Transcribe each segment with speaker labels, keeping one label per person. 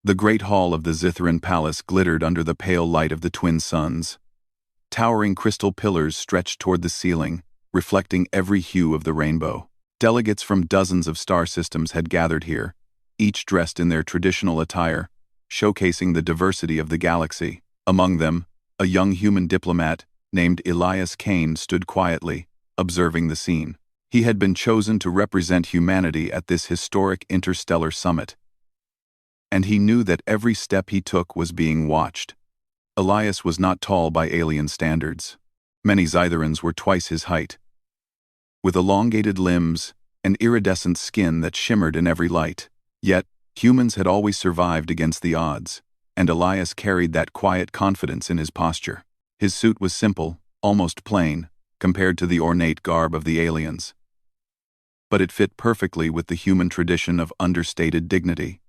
Speaker 1: The great hall of the Zithran palace glittered under the pale light of the twin suns. Towering crystal pillars stretched toward the ceiling, reflecting every hue of the rainbow. Delegates from dozens of star systems had gathered here, each dressed in their traditional attire, showcasing the diversity of the galaxy. Among them, a young human diplomat named Elias Kane stood quietly, observing the scene. He had been chosen to represent humanity at this historic interstellar summit, and he knew that every step he took was being watched. Elias was not tall by alien standards. Many Zytherans were twice his height, with elongated limbs and iridescent skin that shimmered in every light. Yet, humans had always survived against the odds, and Elias carried that quiet confidence in his posture. His suit was simple, almost plain, compared to the ornate garb of the aliens. But it fit perfectly with the human tradition of understated dignity.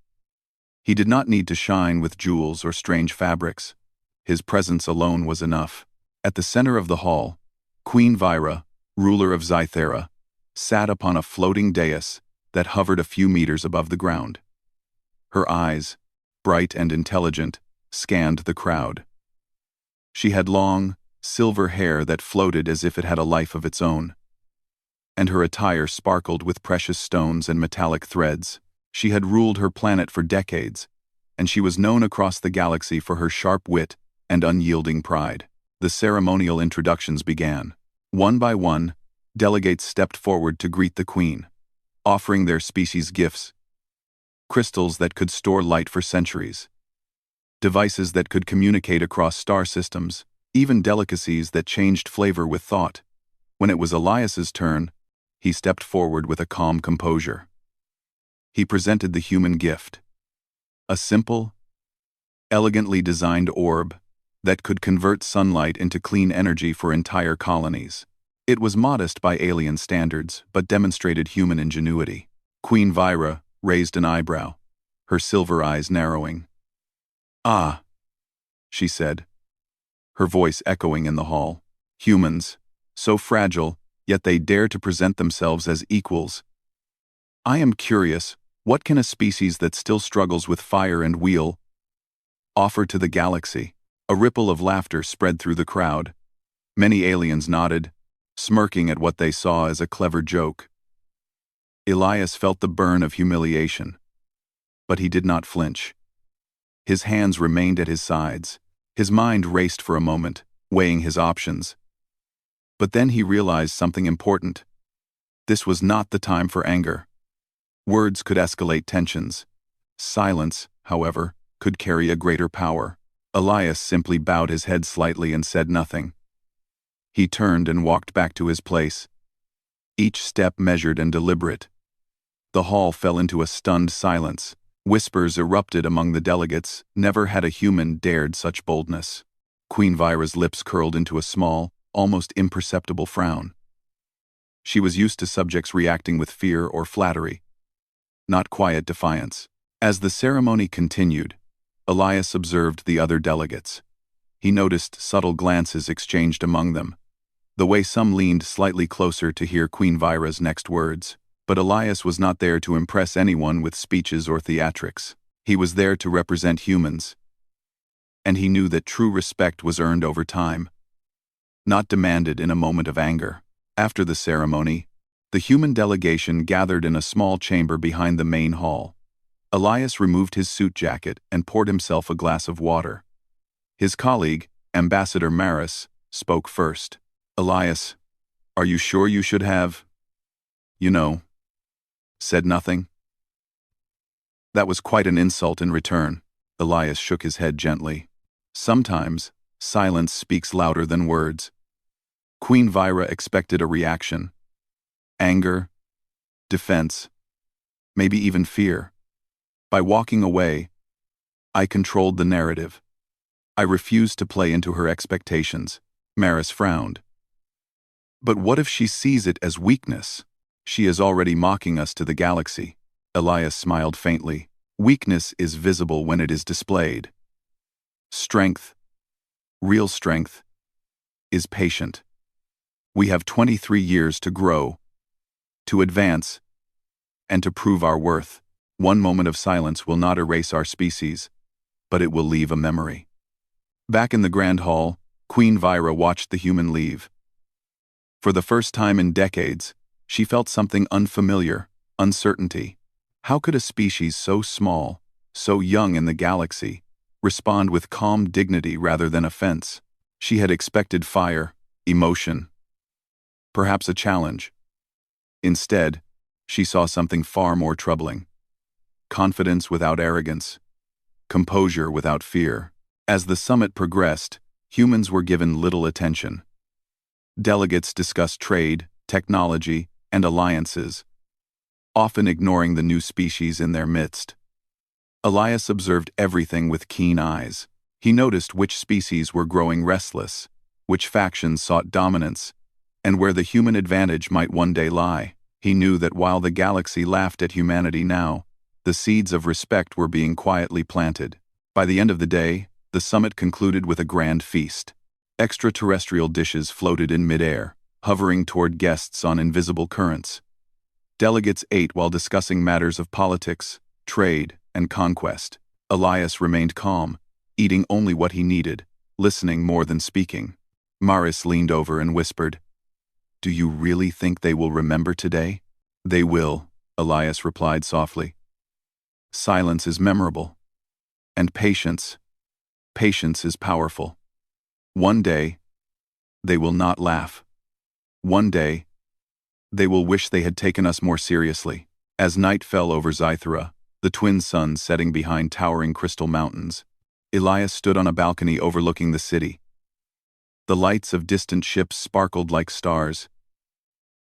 Speaker 1: He did not need to shine with jewels or strange fabrics. His presence alone was enough. At the center of the hall, Queen Vyra, ruler of Zythera, sat upon a floating dais that hovered a few meters above the ground. Her eyes, bright and intelligent, scanned the crowd. She had long, silver hair that floated as if it had a life of its own, and her attire sparkled with precious stones and metallic threads. She had ruled her planet for decades, and she was known across the galaxy for her sharp wit and unyielding pride. The ceremonial introductions began. One by one, delegates stepped forward to greet the queen, offering their species gifts: crystals that could store light for centuries, devices that could communicate across star systems, even delicacies that changed flavor with thought. When it was Elias's turn, he stepped forward with a calm composure. He presented the human gift: a simple, elegantly designed orb that could convert sunlight into clean energy for entire colonies. It was modest by alien standards, but demonstrated human ingenuity. Queen Vyra raised an eyebrow, her silver eyes narrowing. "Ah," she said, her voice echoing in the hall. "Humans, so fragile, yet they dare to present themselves as equals. I am curious, what can a species that still struggles with fire and wheel offer to the galaxy?" A ripple of laughter spread through the crowd. Many aliens nodded, smirking at what they saw as a clever joke. Elias felt the burn of humiliation, but he did not flinch. His hands remained at his sides. His mind raced for a moment, weighing his options. But then he realized something important. This was not the time for anger. Words could escalate tensions. Silence, however, could carry a greater power. Elias simply bowed his head slightly and said nothing. He turned and walked back to his place, each step measured and deliberate. The hall fell into a stunned silence. Whispers erupted among the delegates. Never had a human dared such boldness. Queen Vyra's lips curled into a small, almost imperceptible frown. She was used to subjects reacting with fear or flattery, not quiet defiance. As the ceremony continued, Elias observed the other delegates. He noticed subtle glances exchanged among them, the way some leaned slightly closer to hear Queen Vyra's next words. But Elias was not there to impress anyone with speeches or theatrics. He was there to represent humans, and he knew that true respect was earned over time, not demanded in a moment of anger. After the ceremony, the human delegation gathered in a small chamber behind the main hall. Elias removed his suit jacket and poured himself a glass of water. His colleague, Ambassador Maris, spoke first. "Elias, are you sure you should have, said nothing?" That was quite an insult in return. Elias shook his head gently. Sometimes, silence speaks louder than words. Queen Vyra expected a reaction. Anger, defense, maybe even fear. By walking away, I controlled the narrative. I refused to play into her expectations. Maris frowned. "But what if she sees it as weakness? She is already mocking us to the galaxy." Elias smiled faintly. "Weakness is visible when it is displayed. Strength, real strength, is patient. We have 23 years to grow, to advance, and to prove our worth." One moment of silence will not erase our species, but it will leave a memory. Back in the Grand Hall, Queen Vyra watched the human leave. For the first time in decades, she felt something unfamiliar, uncertainty. How could a species so small, so young in the galaxy, respond with calm dignity rather than offense? She had expected fire, emotion, perhaps a challenge. Instead, she saw something far more troubling. Confidence without arrogance, composure without fear. As the summit progressed, humans were given little attention. Delegates discussed trade, technology, and alliances, often ignoring the new species in their midst. Elias observed everything with keen eyes. He noticed which species were growing restless, which factions sought dominance, and where the human advantage might one day lie. He knew that while the galaxy laughed at humanity now, the seeds of respect were being quietly planted. By the end of the day, the summit concluded with a grand feast. Extraterrestrial dishes floated in midair, hovering toward guests on invisible currents. Delegates ate while discussing matters of politics, trade, and conquest. Elias remained calm, eating only what he needed, listening more than speaking. Maris leaned over and whispered, "Do you really think they will remember today?" "They will," Elias replied softly. "Silence is memorable. And patience is powerful. One day, they will not laugh. One day, they will wish they had taken us more seriously." As night fell over Zythera, the twin suns setting behind towering crystal mountains, Elias stood on a balcony overlooking the city. The lights of distant ships sparkled like stars,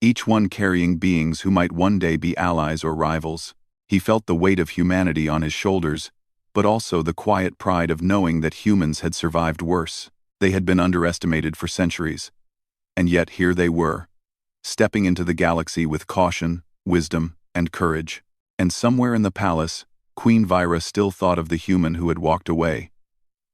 Speaker 1: each one carrying beings who might one day be allies or rivals. He felt the weight of humanity on his shoulders, but also the quiet pride of knowing that humans had survived worse. They had been underestimated for centuries. And yet here they were, stepping into the galaxy with caution, wisdom, and courage. And somewhere in the palace, Queen Vyra still thought of the human who had walked away.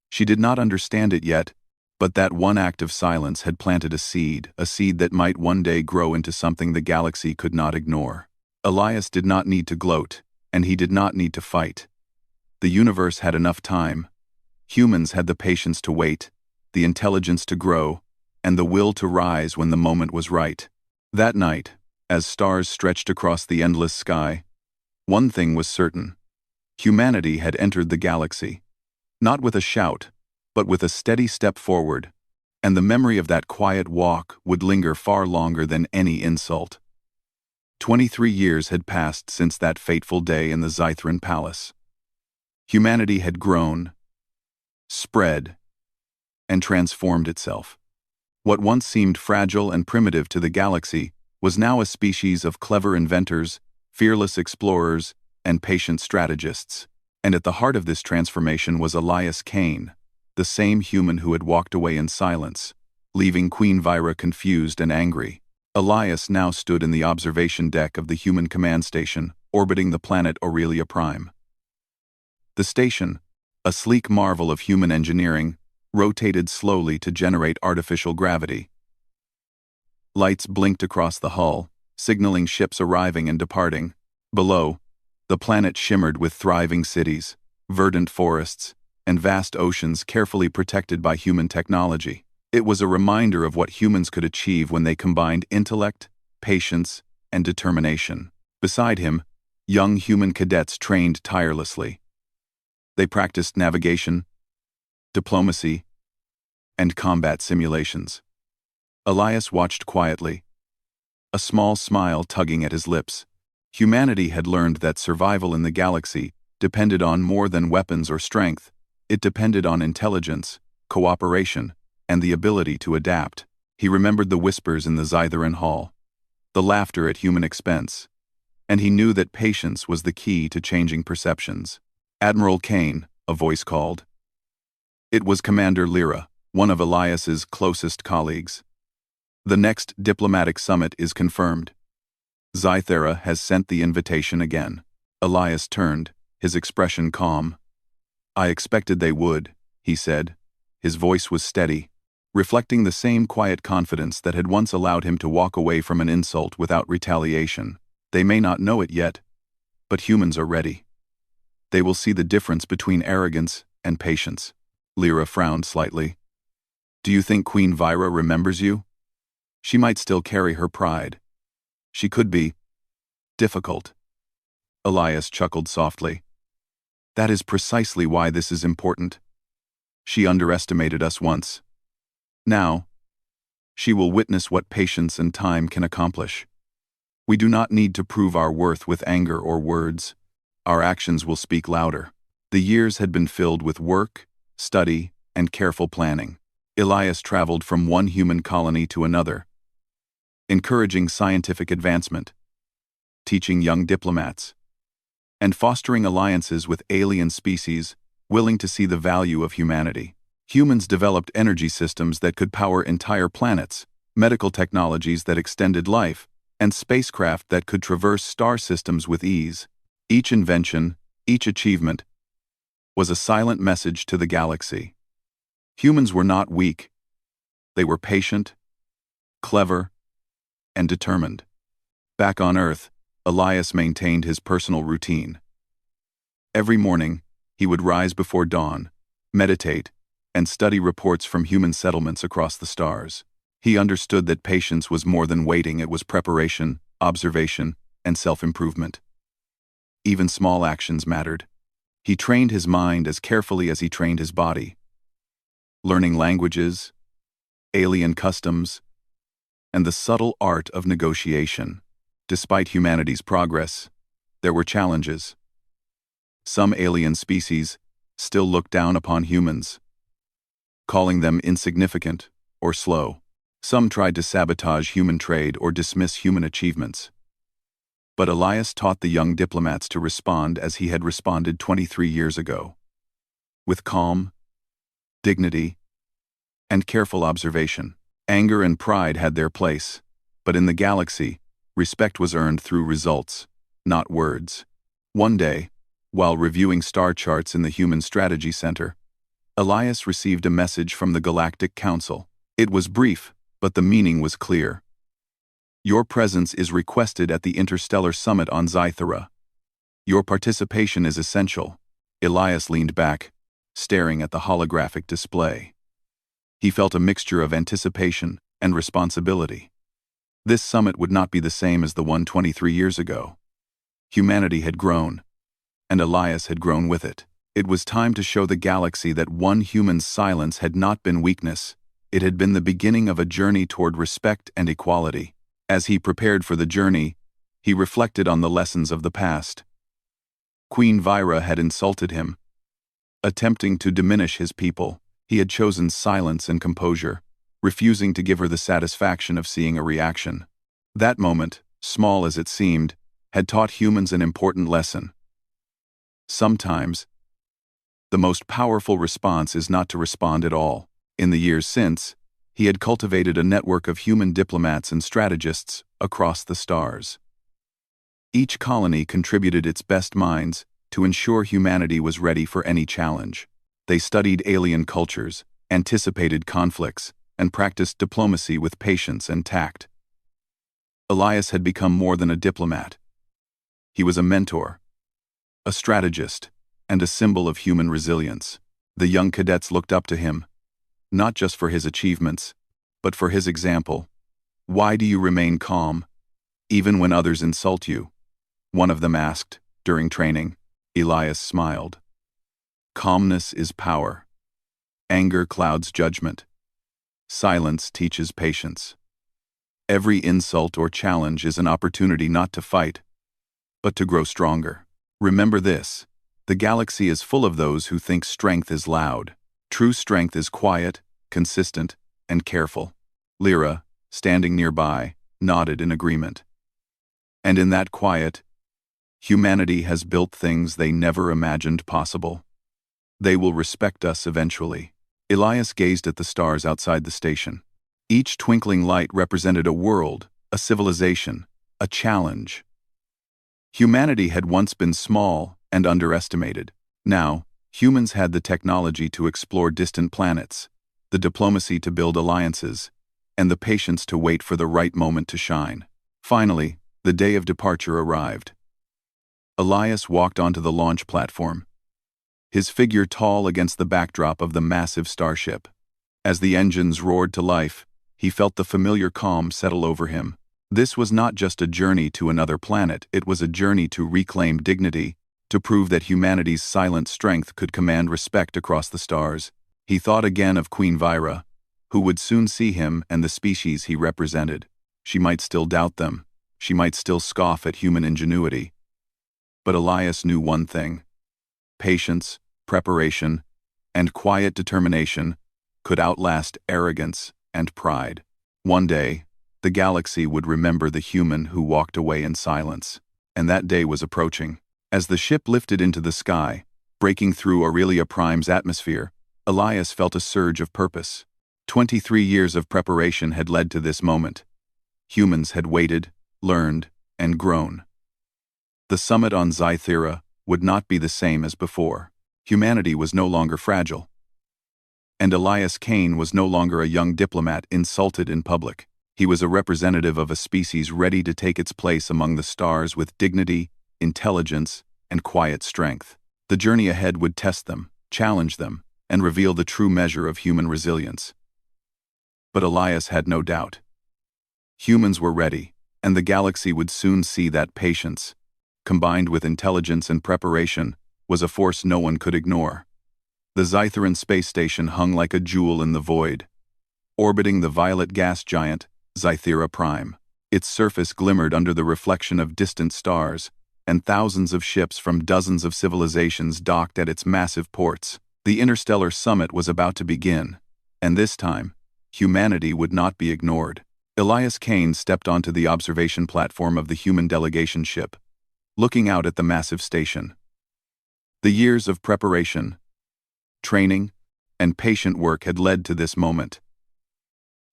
Speaker 1: She did not understand it yet, but that one act of silence had planted a seed that might one day grow into something the galaxy could not ignore. Elias did not need to gloat, and he did not need to fight. The universe had enough time. Humans had the patience to wait, the intelligence to grow, and the will to rise when the moment was right. That night, as stars stretched across the endless sky, one thing was certain. Humanity had entered the galaxy, not with a shout, but with a steady step forward, and the memory of that quiet walk would linger far longer than any insult. 23 years had passed since that fateful day in the Zytheran palace. Humanity had grown, spread, and transformed itself. What once seemed fragile and primitive to the galaxy was now a species of clever inventors, fearless explorers, and patient strategists. And at the heart of this transformation was Elias Kane, the same human who had walked away in silence, leaving Queen Vyra confused and angry. Elias now stood in the observation deck of the human command station, orbiting the planet Aurelia Prime. The station, a sleek marvel of human engineering, rotated slowly to generate artificial gravity. Lights blinked across the hull, signaling ships arriving and departing. Below, the planet shimmered with thriving cities, verdant forests, and vast oceans carefully protected by human technology. It was a reminder of what humans could achieve when they combined intellect, patience, and determination. Beside him, young human cadets trained tirelessly. They practiced navigation, diplomacy, and combat simulations. Elias watched quietly, a small smile tugging at his lips. Humanity had learned that survival in the galaxy depended on more than weapons or strength. It depended on intelligence, cooperation, and the ability to adapt. He remembered the whispers in the Zytheran hall, the laughter at human expense, and he knew that patience was the key to changing perceptions. "Admiral Kane," a voice called. It was Commander Lyra, one of Elias's closest colleagues. "The next diplomatic summit is confirmed. Zythera has sent the invitation again." Elias turned, his expression calm. "I expected they would," he said. His voice was steady, reflecting the same quiet confidence that had once allowed him to walk away from an insult without retaliation. "They may not know it yet, but humans are ready." They will see the difference between arrogance and patience. Lyra frowned slightly. Do you think Queen Vyra remembers you? She might still carry her pride. She could be difficult. Elias chuckled softly. That is precisely why this is important. She underestimated us once. Now, she will witness what patience and time can accomplish. We do not need to prove our worth with anger or words. Our actions will speak louder. The years had been filled with work, study, and careful planning. Elias traveled from one human colony to another, encouraging scientific advancement, teaching young diplomats, and fostering alliances with alien species willing to see the value of humanity. Humans developed energy systems that could power entire planets, medical technologies that extended life, and spacecraft that could traverse star systems with ease. Each invention, each achievement, was a silent message to the galaxy. Humans were not weak. They were patient, clever, and determined. Back on Earth, Elias maintained his personal routine. Every morning, he would rise before dawn, meditate, and study reports from human settlements across the stars. He understood that patience was more than waiting, it was preparation, observation, and self-improvement. Even small actions mattered. He trained his mind as carefully as he trained his body, learning languages, alien customs, and the subtle art of negotiation. Despite humanity's progress, there were challenges. Some alien species still looked down upon humans, calling them insignificant or slow. Some tried to sabotage human trade or dismiss human achievements. But Elias taught the young diplomats to respond as he had responded 23 years ago, with calm, dignity, and careful observation. Anger and pride had their place, but in the galaxy, respect was earned through results, not words. One day, while reviewing star charts in the Human Strategy Center, Elias received a message from the Galactic Council. It was brief, but the meaning was clear. Your presence is requested at the Interstellar Summit on Zythera. Your participation is essential. Elias leaned back, staring at the holographic display. He felt a mixture of anticipation and responsibility. This summit would not be the same as the one 23 years ago. Humanity had grown, and Elias had grown with it. It was time to show the galaxy that one human's silence had not been weakness. It had been the beginning of a journey toward respect and equality. As he prepared for the journey, he reflected on the lessons of the past. Queen Vyra had insulted him, attempting to diminish his people. He had chosen silence and composure, refusing to give her the satisfaction of seeing a reaction. That moment, small as it seemed, had taught humans an important lesson. Sometimes, the most powerful response is not to respond at all. In the years since, he had cultivated a network of human diplomats and strategists across the stars. Each colony contributed its best minds to ensure humanity was ready for any challenge. They studied alien cultures, anticipated conflicts, and practiced diplomacy with patience and tact. Elias had become more than a diplomat. He was a mentor, a strategist, and a symbol of human resilience. The young cadets looked up to him, not just for his achievements, but for his example. Why do you remain calm, even when others insult you? One of them asked, during training. Elias smiled. Calmness is power. Anger clouds judgment. Silence teaches patience. Every insult or challenge is an opportunity not to fight, but to grow stronger. Remember this: the galaxy is full of those who think strength is loud. True strength is quiet, consistent, and careful. Lyra, standing nearby, nodded in agreement. And in that quiet, humanity has built things they never imagined possible. They will respect us eventually. Elias gazed at the stars outside the station. Each twinkling light represented a world, a civilization, a challenge. Humanity had once been small and underestimated. Now, humans had the technology to explore distant planets, the diplomacy to build alliances, and the patience to wait for the right moment to shine. Finally, the day of departure arrived. Elias walked onto the launch platform, his figure tall against the backdrop of the massive starship. As the engines roared to life, he felt the familiar calm settle over him. This was not just a journey to another planet, it was a journey to reclaim dignity, to prove that humanity's silent strength could command respect across the stars. He thought again of Queen Vyra, who would soon see him and the species he represented. She might still doubt them, she might still scoff at human ingenuity. But Elias knew one thing: patience, preparation, and quiet determination could outlast arrogance and pride. One day, the galaxy would remember the human who walked away in silence, and that day was approaching. As the ship lifted into the sky, breaking through Aurelia Prime's atmosphere, Elias felt a surge of purpose. 23 years of preparation had led to this moment. Humans had waited, learned, and grown. The summit on Zythera would not be the same as before. Humanity was no longer fragile. And Elias Kane was no longer a young diplomat insulted in public. He was a representative of a species ready to take its place among the stars with dignity, intelligence, and quiet strength. The journey ahead would test them, challenge them, and reveal the true measure of human resilience. But Elias had no doubt. Humans were ready, and the galaxy would soon see that patience, combined with intelligence and preparation, was a force no one could ignore. The Zytheran space station hung like a jewel in the void, orbiting the violet gas giant, Zythera Prime. Its surface glimmered under the reflection of distant stars, and thousands of ships from dozens of civilizations docked at its massive ports. The interstellar summit was about to begin, and this time, humanity would not be ignored. Elias Kane stepped onto the observation platform of the human delegation ship, looking out at the massive station. The years of preparation, training, and patient work had led to this moment.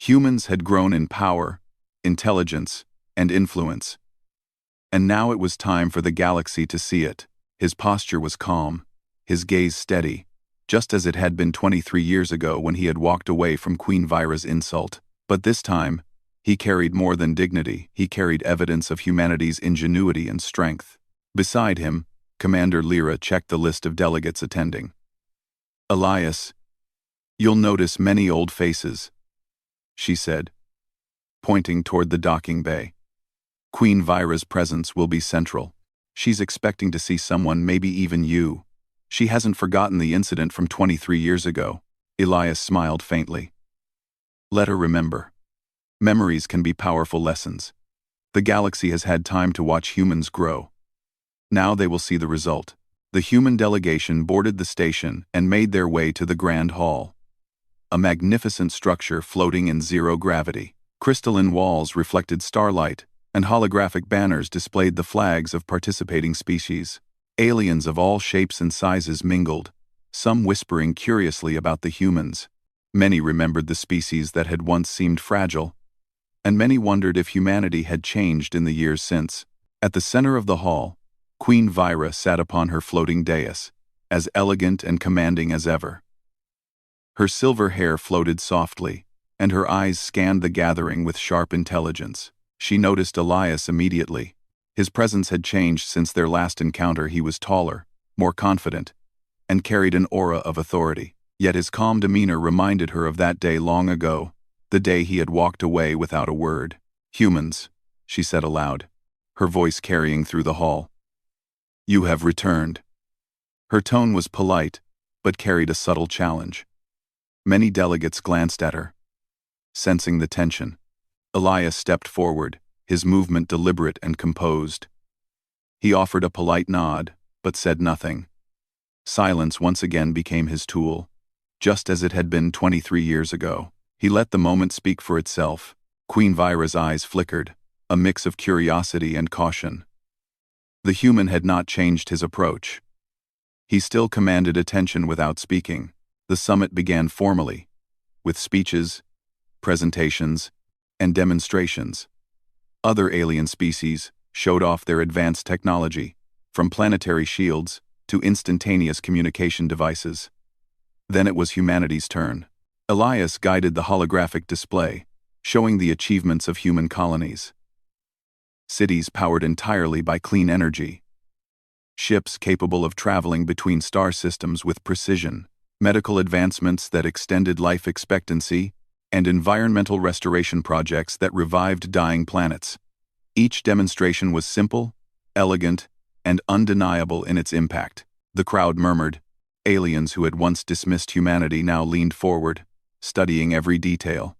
Speaker 1: Humans had grown in power, intelligence, and influence. And now it was time for the galaxy to see it. His posture was calm, his gaze steady, just as it had been 23 years ago when he had walked away from Queen Vyra's insult. But this time, he carried more than dignity, he carried evidence of humanity's ingenuity and strength. Beside him, Commander Lyra checked the list of delegates attending. "Elias, you'll notice many old faces," she said, pointing toward the docking bay. "Queen Vyra's presence will be central. She's expecting to see someone, maybe even you. She hasn't forgotten the incident from 23 years ago." Elias smiled faintly. "Let her remember. Memories can be powerful lessons. The galaxy has had time to watch humans grow. Now they will see the result." The human delegation boarded the station and made their way to the Grand Hall, a magnificent structure floating in zero gravity. Crystalline walls reflected starlight, and holographic banners displayed the flags of participating species. Aliens of all shapes and sizes mingled, some whispering curiously about the humans. Many remembered the species that had once seemed fragile, and many wondered if humanity had changed in the years since. At the center of the hall, Queen Vyra sat upon her floating dais, as elegant and commanding as ever. Her silver hair floated softly, and her eyes scanned the gathering with sharp intelligence. She noticed Elias immediately. His presence had changed since their last encounter. He was taller, more confident, and carried an aura of authority. Yet his calm demeanor reminded her of that day long ago, the day he had walked away without a word. "Humans," she said aloud, her voice carrying through the hall. "You have returned." Her tone was polite, but carried a subtle challenge. Many delegates glanced at her, sensing the tension. Elias stepped forward, his movement deliberate and composed. He offered a polite nod, but said nothing. Silence once again became his tool, just as it had been 23 years ago. He let the moment speak for itself. Queen Vyra's eyes flickered, a mix of curiosity and caution. The human had not changed his approach. He still commanded attention without speaking. The summit began formally, with speeches, presentations, and demonstrations. Other alien species showed off their advanced technology, from planetary shields to instantaneous communication devices. Then it was humanity's turn. Elias guided the holographic display, showing the achievements of human colonies. Cities powered entirely by clean energy. ships capable of traveling between star systems with precision, medical advancements that extended life expectancy, and environmental restoration projects that revived dying planets. Each demonstration was simple, elegant, and undeniable in its impact. The crowd murmured. Aliens who had once dismissed humanity now leaned forward, studying every detail.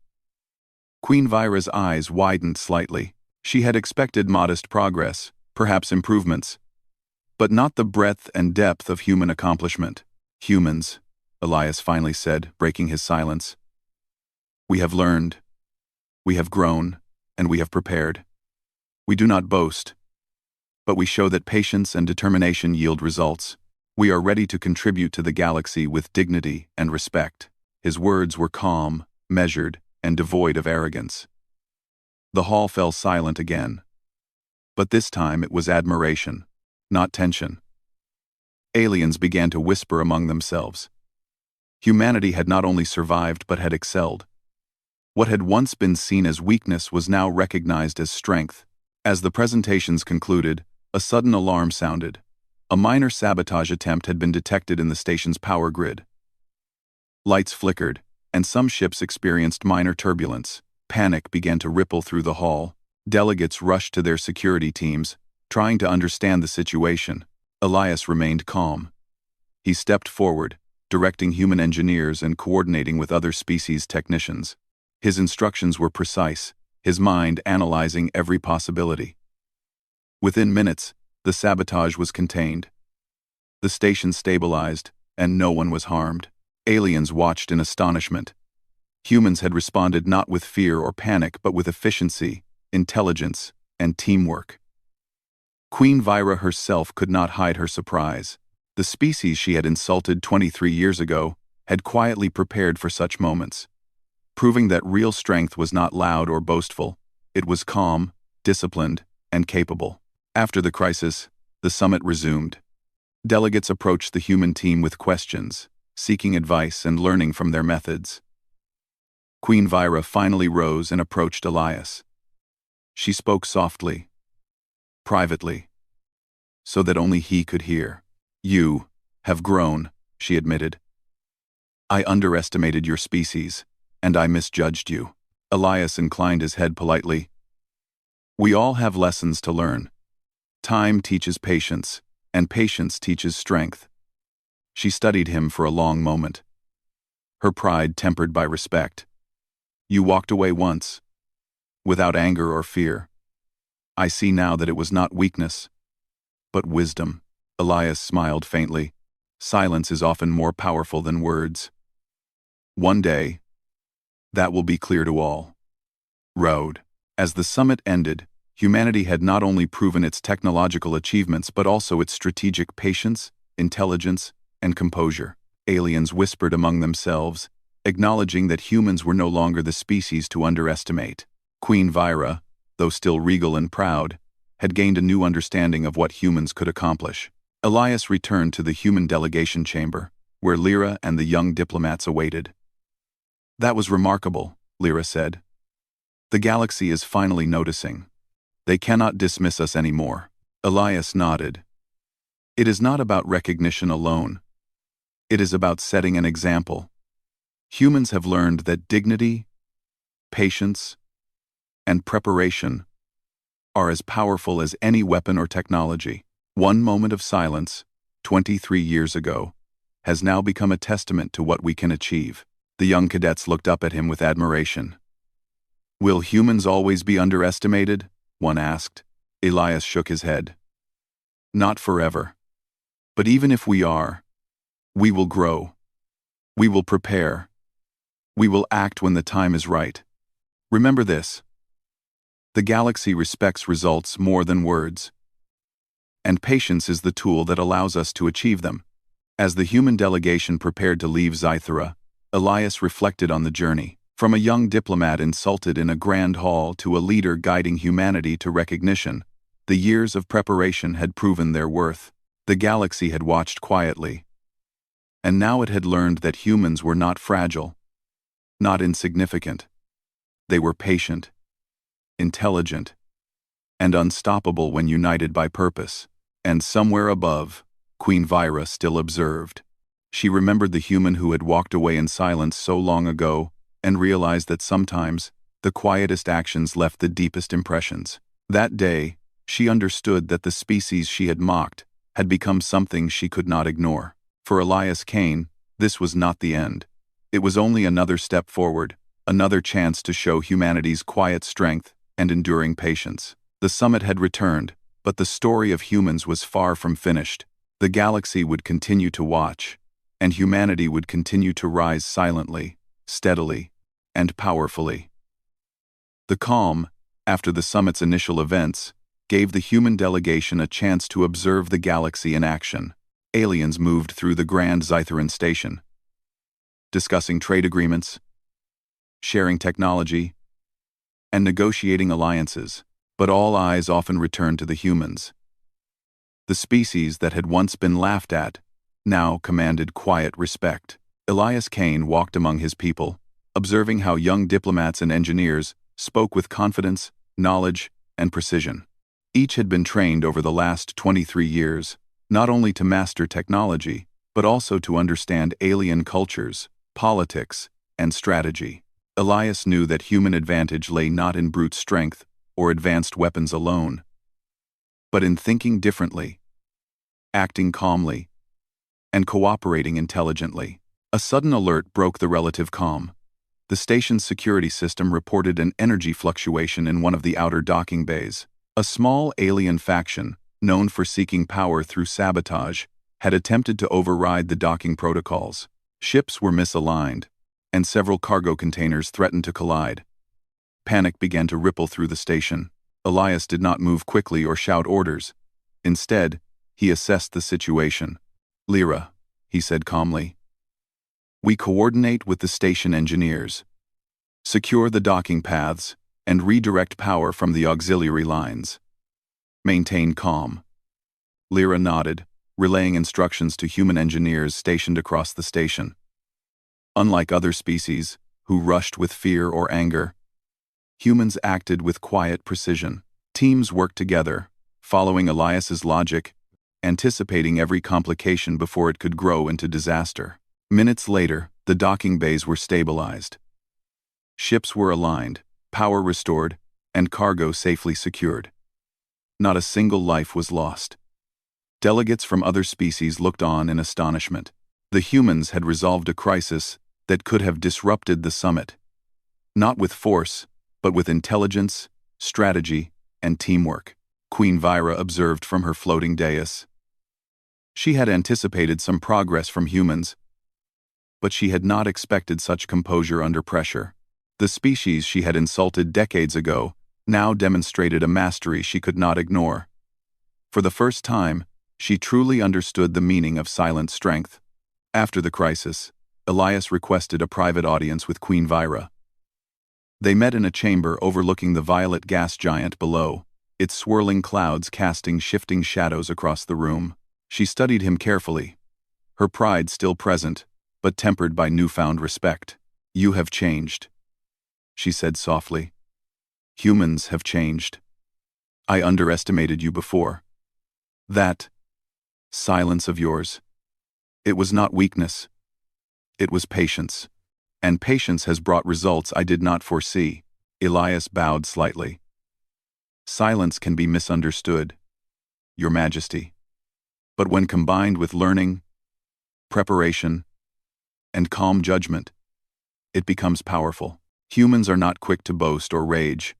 Speaker 1: Queen Vyra's eyes widened slightly. She had expected modest progress, perhaps improvements, but not the breadth and depth of human accomplishment. Humans, Elias finally said, breaking his silence. We have learned, we have grown, and we have prepared. We do not boast, but we show that patience and determination yield results. We are ready to contribute to the galaxy with dignity and respect. His words were calm, measured, and devoid of arrogance. The hall fell silent again. But this time it was admiration, not tension. Aliens began to whisper among themselves. Humanity had not only survived but had excelled. What had once been seen as weakness was now recognized as strength. As the presentations concluded, a sudden alarm sounded. A minor sabotage attempt had been detected in the station's power grid. Lights flickered, and some ships experienced minor turbulence. Panic began to ripple through the hall. Delegates rushed to their security teams, trying to understand the situation. Elias remained calm. He stepped forward, directing human engineers and coordinating with other species technicians. His instructions were precise, his mind analyzing every possibility. Within minutes, the sabotage was contained. The station stabilized, and no one was harmed. Aliens watched in astonishment. Humans had responded not with fear or panic but with efficiency, intelligence, and teamwork. Queen Vyra herself could not hide her surprise. The species she had insulted 23 years ago had quietly prepared for such moments, proving that real strength was not loud or boastful. It was calm, disciplined, and capable. After the crisis, the summit resumed. Delegates approached the human team with questions, seeking advice and learning from their methods. Queen Vyra finally rose and approached Elias. She spoke softly, privately, so that only he could hear. You have grown, she admitted. I underestimated your species, and I misjudged you. Elias inclined his head politely. We all have lessons to learn. Time teaches patience, and patience teaches strength. She studied him for a long moment, her pride tempered by respect. You walked away once, without anger or fear. I see now that it was not weakness, but wisdom. Elias smiled faintly. Silence is often more powerful than words. One day, that will be clear to all. Road. As the summit ended, humanity had not only proven its technological achievements but also its strategic patience, intelligence, and composure. Aliens whispered among themselves, acknowledging that humans were no longer the species to underestimate. Queen Vyra, though still regal and proud, had gained a new understanding of what humans could accomplish. Elias returned to the human delegation chamber, where Lyra and the young diplomats awaited. That was remarkable, Lyra said. The galaxy is finally noticing. They cannot dismiss us anymore. Elias nodded. It is not about recognition alone. It is about setting an example. Humans have learned that dignity, patience, and preparation are as powerful as any weapon or technology. One moment of silence, 23 years ago, has now become a testament to what we can achieve. The young cadets looked up at him with admiration. Will humans always be underestimated? One asked. Elias shook his head. Not forever. But even if we are, we will grow. We will prepare. We will act when the time is right. Remember this. The galaxy respects results more than words. And patience is the tool that allows us to achieve them. As the human delegation prepared to leave Zythera, Elias reflected on the journey. From a young diplomat insulted in a grand hall to a leader guiding humanity to recognition, the years of preparation had proven their worth. The galaxy had watched quietly. And now it had learned that humans were not fragile, not insignificant. They were patient, intelligent, and unstoppable when united by purpose. And somewhere above, Queen Vyra still observed. She remembered the human who had walked away in silence so long ago, and realized that sometimes, the quietest actions left the deepest impressions. That day, she understood that the species she had mocked had become something she could not ignore. For Elias Kane, this was not the end. It was only another step forward, another chance to show humanity's quiet strength and enduring patience. The summit had returned, but the story of humans was far from finished. The galaxy would continue to watch, and humanity would continue to rise silently, steadily, and powerfully. The calm, after the summit's initial events, gave the human delegation a chance to observe the galaxy in action. Aliens moved through the Grand Scytheran station, discussing trade agreements, sharing technology, and negotiating alliances, but all eyes often returned to the humans. The species that had once been laughed at now commanded quiet respect. Elias Kane walked among his people, observing how young diplomats and engineers spoke with confidence, knowledge, and precision. Each had been trained over the last 23 years, not only to master technology, but also to understand alien cultures, politics, and strategy. Elias knew that human advantage lay not in brute strength or advanced weapons alone, but in thinking differently, acting calmly, and cooperating intelligently. A sudden alert broke the relative calm. The station's security system reported an energy fluctuation in one of the outer docking bays. A small alien faction, known for seeking power through sabotage, had attempted to override the docking protocols. Ships were misaligned, and several cargo containers threatened to collide. Panic began to ripple through the station. Elias did not move quickly or shout orders. Instead, he assessed the situation. "Lyra," he said calmly. "We coordinate with the station engineers. Secure the docking paths and redirect power from the auxiliary lines. Maintain calm." Lyra nodded, relaying instructions to human engineers stationed across the station. Unlike other species, who rushed with fear or anger, humans acted with quiet precision. Teams worked together, following Elias's logic, anticipating every complication before it could grow into disaster. Minutes later, the docking bays were stabilized. Ships were aligned, power restored, and cargo safely secured. Not a single life was lost. Delegates from other species looked on in astonishment. The humans had resolved a crisis that could have disrupted the summit. Not with force, but with intelligence, strategy, and teamwork. Queen Vyra observed from her floating dais. She had anticipated some progress from humans, but she had not expected such composure under pressure. The species she had insulted decades ago now demonstrated a mastery she could not ignore. For the first time, she truly understood the meaning of silent strength. After the crisis, Elias requested a private audience with Queen Vyra. They met in a chamber overlooking the violet gas giant below, its swirling clouds casting shifting shadows across the room. She studied him carefully, her pride still present, but tempered by newfound respect. "You have changed," she said softly. "Humans have changed. I underestimated you before. That silence of yours, it was not weakness. It was patience. And patience has brought results I did not foresee." Elias bowed slightly. "Silence can be misunderstood, Your Majesty. But when combined with learning, preparation, and calm judgment, it becomes powerful. Humans are not quick to boast or rage,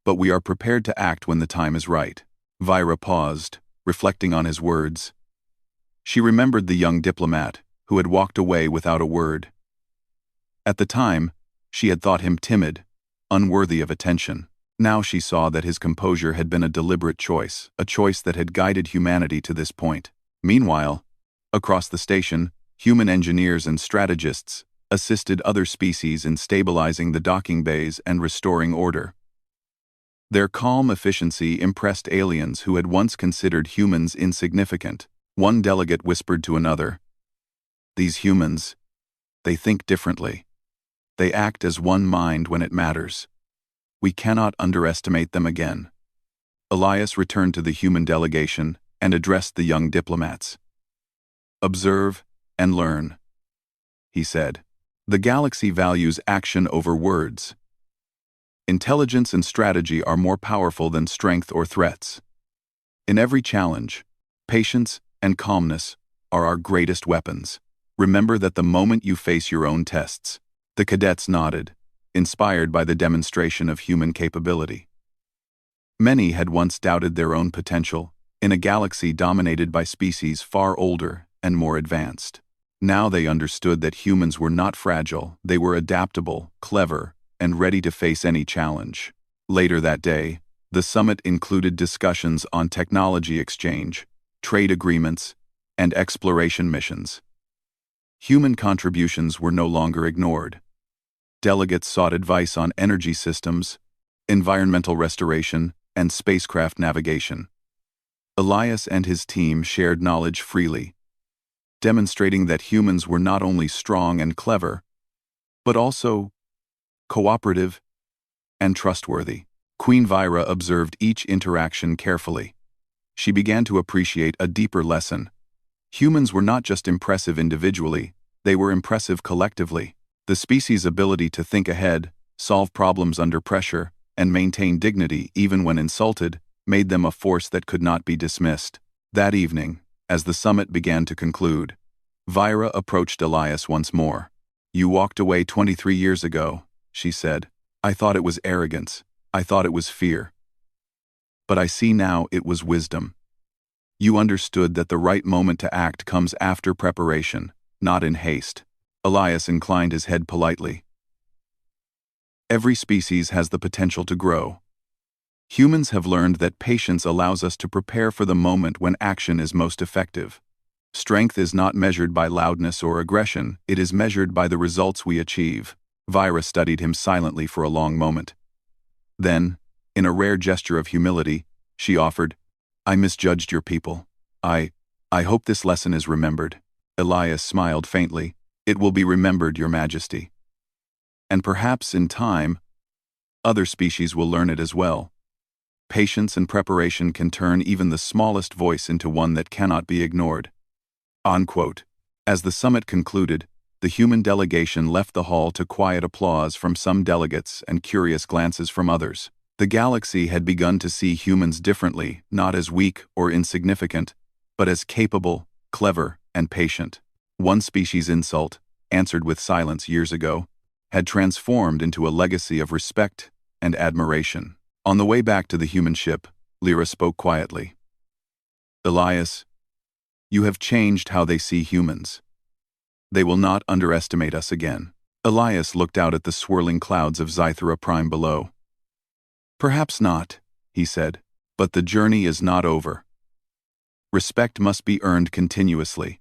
Speaker 1: but we are prepared to act when the time is right." Vyra paused, reflecting on his words. She remembered the young diplomat who had walked away without a word. At the time, she had thought him timid, unworthy of attention. Now she saw that his composure had been a deliberate choice, a choice that had guided humanity to this point. Meanwhile, across the station, human engineers and strategists assisted other species in stabilizing the docking bays and restoring order. Their calm efficiency impressed aliens who had once considered humans insignificant. One delegate whispered to another, "These humans, they think differently. They act as one mind when it matters. We cannot underestimate them again." Elias returned to the human delegation and addressed the young diplomats. "Observe and learn," he said. "The galaxy values action over words. Intelligence and strategy are more powerful than strength or threats. In every challenge, patience and calmness are our greatest weapons. Remember that the moment you face your own tests." The cadets nodded, inspired by the demonstration of human capability. Many had once doubted their own potential, in a galaxy dominated by species far older and more advanced. Now they understood that humans were not fragile, they were adaptable, clever, and ready to face any challenge. Later that day, the summit included discussions on technology exchange, trade agreements, and exploration missions. Human contributions were no longer ignored. Delegates sought advice on energy systems, environmental restoration, and spacecraft navigation. Elias and his team shared knowledge freely, demonstrating that humans were not only strong and clever, but also cooperative and trustworthy. Queen Vyra observed each interaction carefully. She began to appreciate a deeper lesson. Humans were not just impressive individually, they were impressive collectively. The species' ability to think ahead, solve problems under pressure, and maintain dignity even when insulted made them a force that could not be dismissed. That evening, as the summit began to conclude, Vyra approached Elias once more. "You walked away 23 years ago," she said. "I thought it was arrogance. I thought it was fear. But I see now it was wisdom. You understood that the right moment to act comes after preparation, not in haste." Elias inclined his head politely. "Every species has the potential to grow. Humans have learned that patience allows us to prepare for the moment when action is most effective. Strength is not measured by loudness or aggression, it is measured by the results we achieve." Vyra studied him silently for a long moment. Then, in a rare gesture of humility, she offered, "I misjudged your people. I hope this lesson is remembered." Elias smiled faintly. "It will be remembered, Your Majesty. And perhaps, in time, other species will learn it as well. Patience and preparation can turn even the smallest voice into one that cannot be ignored." Unquote. As the summit concluded, the human delegation left the hall to quiet applause from some delegates and curious glances from others. The galaxy had begun to see humans differently, not as weak or insignificant, but as capable, clever, and patient. One species' insult, answered with silence years ago, had transformed into a legacy of respect and admiration. On the way back to the human ship, Lyra spoke quietly. "Elias, you have changed how they see humans. They will not underestimate us again." Elias looked out at the swirling clouds of Scythera Prime below. "Perhaps not," he said, "but the journey is not over. Respect must be earned continuously.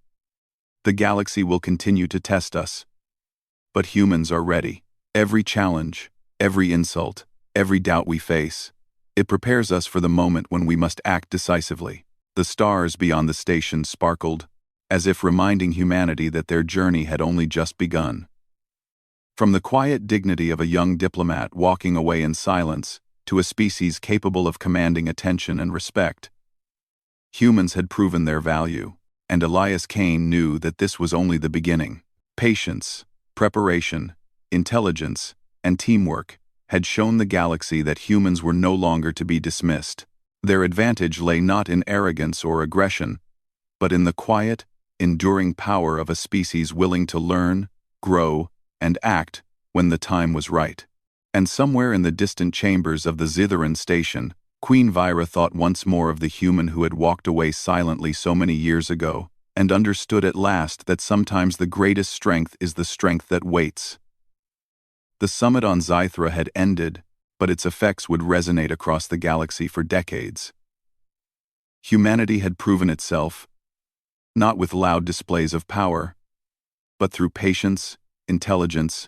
Speaker 1: The galaxy will continue to test us. But humans are ready. Every challenge, every insult, every doubt we face, it prepares us for the moment when we must act decisively." The stars beyond the station sparkled, as if reminding humanity that their journey had only just begun. From the quiet dignity of a young diplomat walking away in silence to a species capable of commanding attention and respect, humans had proven their value, and Elias Kane knew that this was only the beginning. Patience, preparation, intelligence, and teamwork had shown the galaxy that humans were no longer to be dismissed. Their advantage lay not in arrogance or aggression, but in the quiet, enduring power of a species willing to learn, grow, and act when the time was right. And somewhere in the distant chambers of the Scytheran station, Queen Vyra thought once more of the human who had walked away silently so many years ago, and understood at last that sometimes the greatest strength is the strength that waits. The summit on Scythera had ended, but its effects would resonate across the galaxy for decades. Humanity had proven itself, not with loud displays of power, but through patience, intelligence,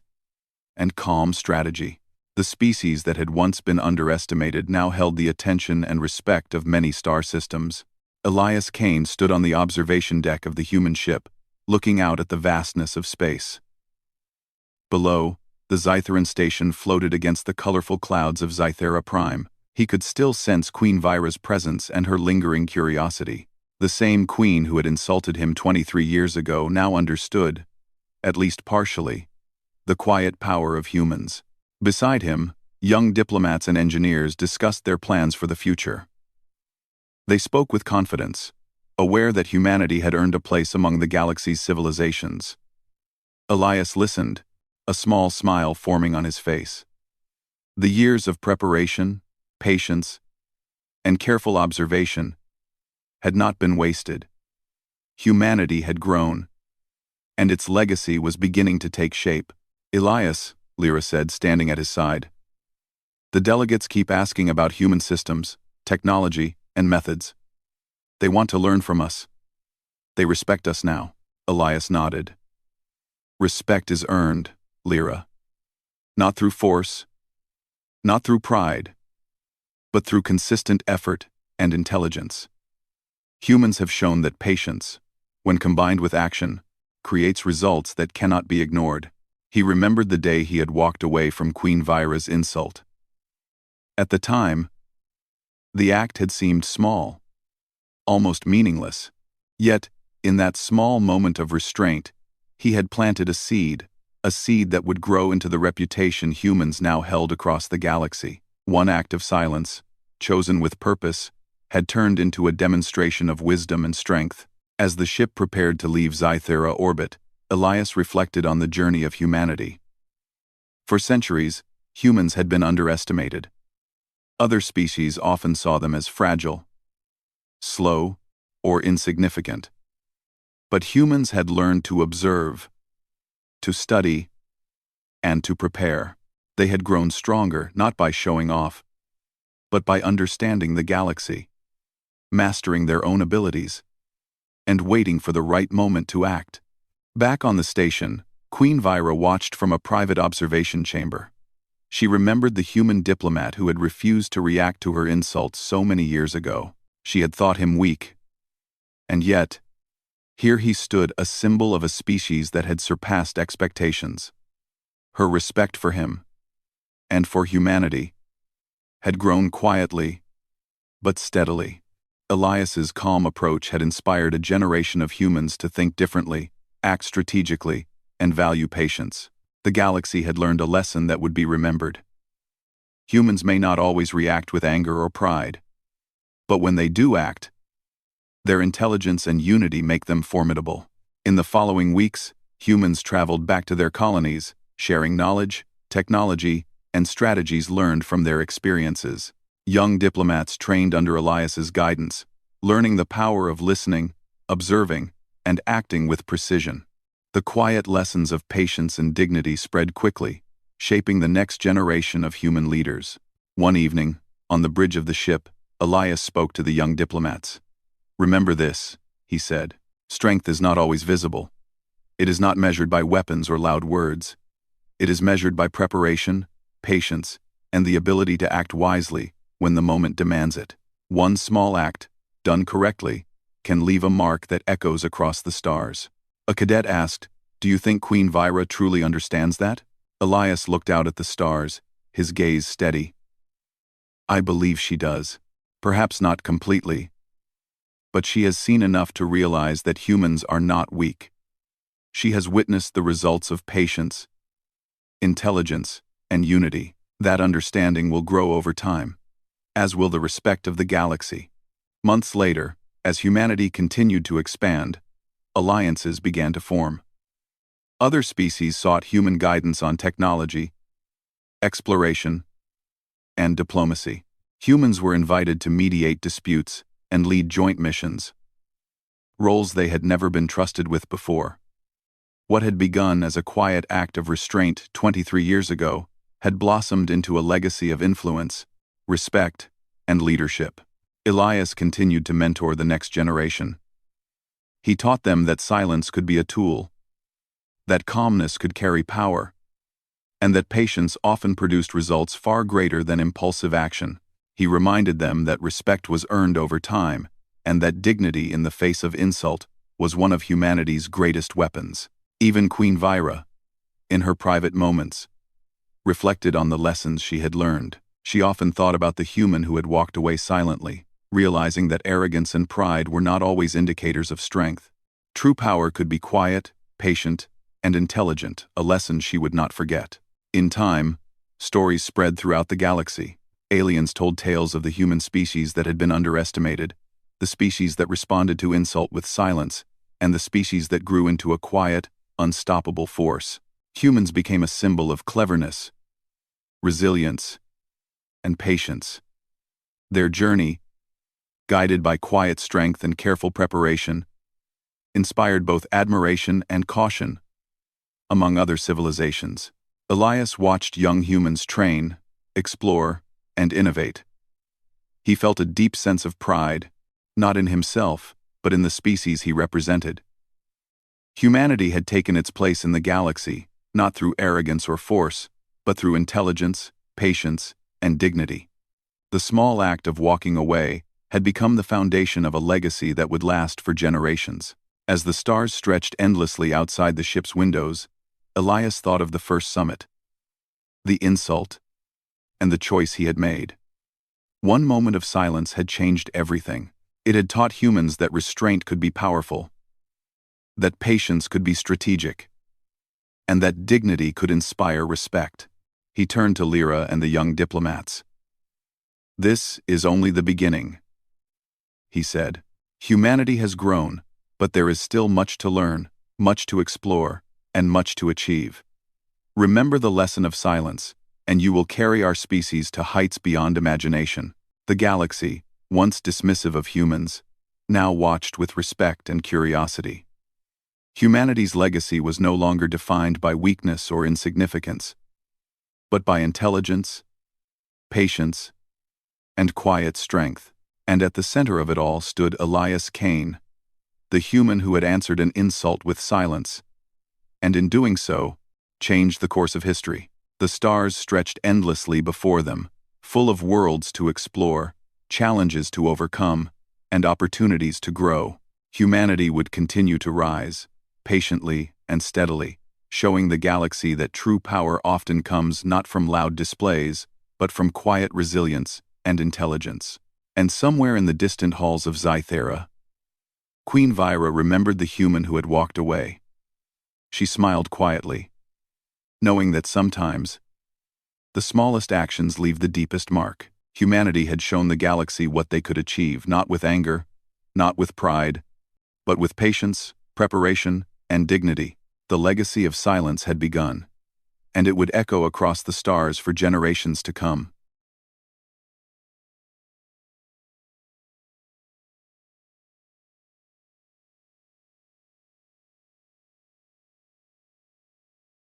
Speaker 1: and calm strategy. The species that had once been underestimated now held the attention and respect of many star systems. Elias Kane stood on the observation deck of the human ship, looking out at the vastness of space. Below, the Scytheran station floated against the colorful clouds of Scythera Prime. He could still sense Queen Vyra's presence and her lingering curiosity. The same queen who had insulted him 23 years ago now understood, at least partially, the quiet power of humans. Beside him, young diplomats and engineers discussed their plans for the future. They spoke with confidence, aware that humanity had earned a place among the galaxy's civilizations. Elias listened, a small smile forming on his face. The years of preparation, patience, and careful observation had not been wasted. Humanity had grown, and its legacy was beginning to take shape. Elias, Lyra said, standing at his side. The delegates keep asking about human systems, technology, and methods. They want to learn from us. They respect us now. Elias nodded. Respect is earned, Lyra. Not through force, not through pride, but through consistent effort and intelligence. Humans have shown that patience, when combined with action, creates results that cannot be ignored. He remembered the day he had walked away from Queen Vyra's insult. At the time, the act had seemed small, almost meaningless. Yet, in that small moment of restraint, he had planted a seed that would grow into the reputation humans now held across the galaxy. One act of silence, chosen with purpose, had turned into a demonstration of wisdom and strength. As the ship prepared to leave Zythera orbit, Elias reflected on the journey of humanity. For centuries, humans had been underestimated. Other species often saw them as fragile, slow, or insignificant. But humans had learned to observe, to study, and to prepare. They had grown stronger not by showing off, but by understanding the galaxy, mastering their own abilities, and waiting for the right moment to act. Back on the station, Queen Vyra watched from a private observation chamber. She remembered the human diplomat who had refused to react to her insults so many years ago. She had thought him weak. And yet, here he stood, a symbol of a species that had surpassed expectations. Her respect for him, and for humanity, had grown quietly, but steadily. Elias's calm approach had inspired a generation of humans to think differently, act strategically, and value patience. The galaxy had learned a lesson that would be remembered. Humans may not always react with anger or pride, but when they do act, their intelligence and unity make them formidable. In the following weeks, humans traveled back to their colonies, sharing knowledge, technology, and strategies learned from their experiences. Young diplomats trained under Elias's guidance, learning the power of listening, observing, and acting with precision. The quiet lessons of patience and dignity spread quickly, shaping the next generation of human leaders. One evening, on the bridge of the ship, Elias spoke to the young diplomats. "Remember this," he said. "Strength is not always visible. It is not measured by weapons or loud words. It is measured by preparation, patience, and the ability to act wisely when the moment demands it. One small act, done correctly, can leave a mark that echoes across the stars." A cadet asked, "Do you think Queen Vyra truly understands that?" Elias looked out at the stars, his gaze steady. "I believe she does. Perhaps not completely. But she has seen enough to realize that humans are not weak. She has witnessed the results of patience, intelligence, and unity. That understanding will grow over time, as will the respect of the galaxy." Months later, as humanity continued to expand, alliances began to form. Other species sought human guidance on technology, exploration, and diplomacy. Humans were invited to mediate disputes and lead joint missions, roles they had never been trusted with before. What had begun as a quiet act of restraint 23 years ago had blossomed into a legacy of influence, respect, and leadership. Elias continued to mentor the next generation. He taught them that silence could be a tool, that calmness could carry power, and that patience often produced results far greater than impulsive action. He reminded them that respect was earned over time, and that dignity in the face of insult was one of humanity's greatest weapons. Even Queen Vyra, in her private moments, reflected on the lessons she had learned. She often thought about the human who had walked away silently, realizing that arrogance and pride were not always indicators of strength. True power could be quiet, patient, and intelligent, a lesson she would not forget. In time, stories spread throughout the galaxy. Aliens told tales of the human species that had been underestimated, the species that responded to insult with silence, and the species that grew into a quiet, unstoppable force. Humans became a symbol of cleverness, resilience, and patience. Their journey, guided by quiet strength and careful preparation, inspired both admiration and caution. Among other civilizations, Elias watched young humans train, explore, and innovate. He felt a deep sense of pride, not in himself, but in the species he represented. Humanity had taken its place in the galaxy, not through arrogance or force, but through intelligence, patience, and dignity. The small act of walking away had become the foundation of a legacy that would last for generations. As the stars stretched endlessly outside the ship's windows, Elias thought of the first summit, the insult, and the choice he had made. One moment of silence had changed everything. It had taught humans that restraint could be powerful, that patience could be strategic, and that dignity could inspire respect. He turned to Lyra and the young diplomats. "This is only the beginning," he said. "Humanity has grown, but there is still much to learn, much to explore, and much to achieve. Remember the lesson of silence, and you will carry our species to heights beyond imagination." The galaxy, once dismissive of humans, now watched with respect and curiosity. Humanity's legacy was no longer defined by weakness or insignificance, but by intelligence, patience, and quiet strength. And at the center of it all stood Elias Kane, the human who had answered an insult with silence, and in doing so, changed the course of history. The stars stretched endlessly before them, full of worlds to explore, challenges to overcome, and opportunities to grow. Humanity would continue to rise, patiently and steadily, showing the galaxy that true power often comes not from loud displays, but from quiet resilience and intelligence. And somewhere in the distant halls of Zythera, Queen Vyra remembered the human who had walked away. She smiled quietly, knowing that sometimes the smallest actions leave the deepest mark. Humanity had shown the galaxy what they could achieve, not with anger, not with pride, but with patience, preparation, and dignity. The legacy of silence had begun, and it would echo across the stars for generations to come.